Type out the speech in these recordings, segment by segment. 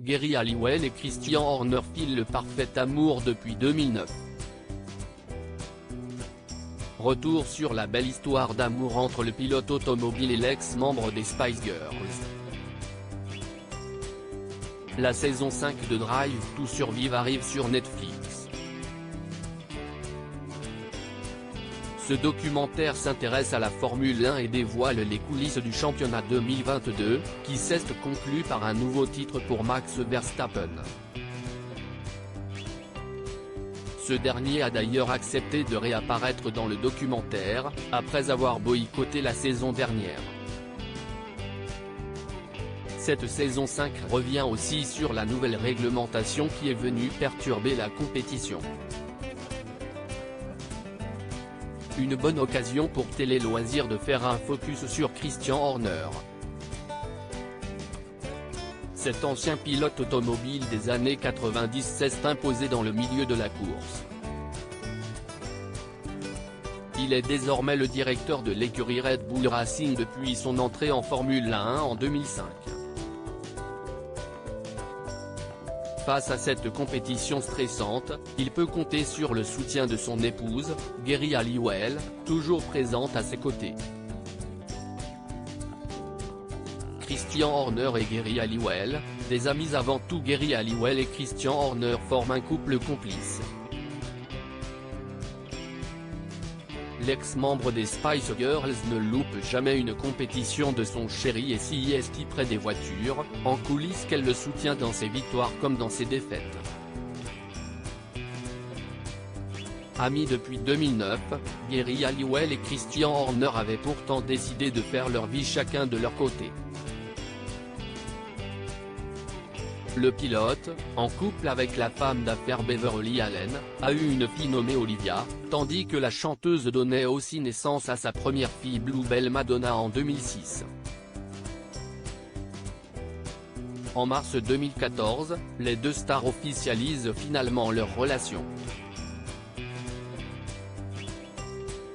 Geri Halliwell et Christian Horner filent le parfait amour depuis 2009. Retour sur la belle histoire d'amour entre le pilote automobile et l'ex-membre des Spice Girls. La saison 5 de Drive to Survive arrive sur Netflix. Ce documentaire s'intéresse à la Formule 1 et dévoile les coulisses du championnat 2022, qui s'est conclu par un nouveau titre pour Max Verstappen. Ce dernier a d'ailleurs accepté de réapparaître dans le documentaire, après avoir boycotté la saison dernière. Cette saison 5 revient aussi sur la nouvelle réglementation qui est venue perturber la compétition. Une bonne occasion pour Télé Loisirs de faire un focus sur Christian Horner. Cet ancien pilote automobile des années 90 s'est imposé dans le milieu de la course. Il est désormais le directeur de l'écurie Red Bull Racing depuis son entrée en Formule 1 en 2005. Face à cette compétition stressante, il peut compter sur le soutien de son épouse, Geri Halliwell, toujours présente à ses côtés. Christian Horner et Geri Halliwell, des amis avant tout. Geri Halliwell et Christian Horner forment un couple complice. L'ex-membre des Spice Girls ne loupe jamais une compétition de son chéri et s'y est près des voitures, en coulisses qu'elle le soutient dans ses victoires comme dans ses défaites. Amis depuis 2009, Geri Halliwell et Christian Horner avaient pourtant décidé de faire leur vie chacun de leur côté. Le pilote, en couple avec la femme d'affaires Beverly Allen, a eu une fille nommée Olivia, tandis que la chanteuse donnait aussi naissance à sa première fille Bluebell Madonna en 2006. En mars 2014, les deux stars officialisent finalement leur relation.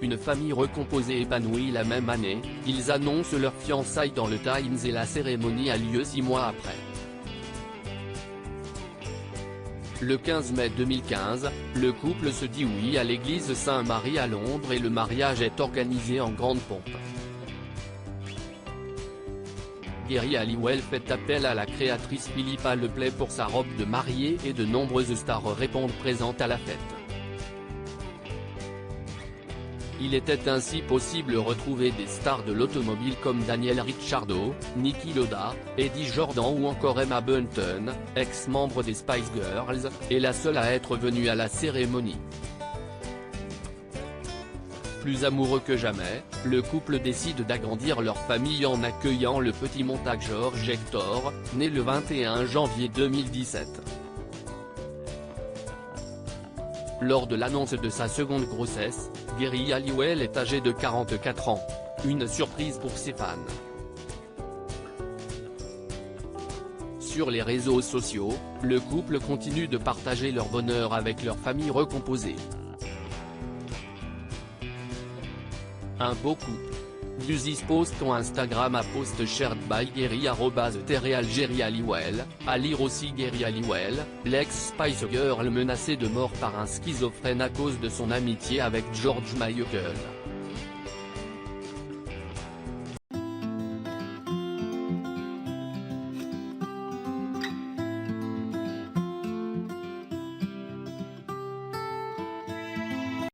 Une famille recomposée épanouie la même année, ils annoncent leur fiançailles dans le Times et la cérémonie a lieu 6 mois après. Le 15 mai 2015, le couple se dit oui à l'église Saint-Marie à Londres et le mariage est organisé en grande pompe. Geri Halliwell fait appel à la créatrice Philippa Leplay pour sa robe de mariée et de nombreuses stars répondent présentes à la fête. Il était ainsi possible de retrouver des stars de l'automobile comme Daniel Ricciardo, Niki Lauda, Eddie Jordan ou encore Emma Bunton, ex-membre des Spice Girls, et la seule à être venue à la cérémonie. Plus amoureux que jamais, le couple décide d'agrandir leur famille en accueillant le petit montagne George Hector, né le 21 janvier 2017. Lors de l'annonce de sa seconde grossesse, Geri Halliwell est âgé de 44 ans. Une surprise pour ses fans. Sur les réseaux sociaux, le couple continue de partager leur bonheur avec leur famille recomposée. Un beau couple. View this post on Instagram à post shared by Geri @Geri Halliwell, à lire aussi Geri Halliwell, l'ex-Spice Girl menacée de mort par un schizophrène à cause de son amitié avec George Michael.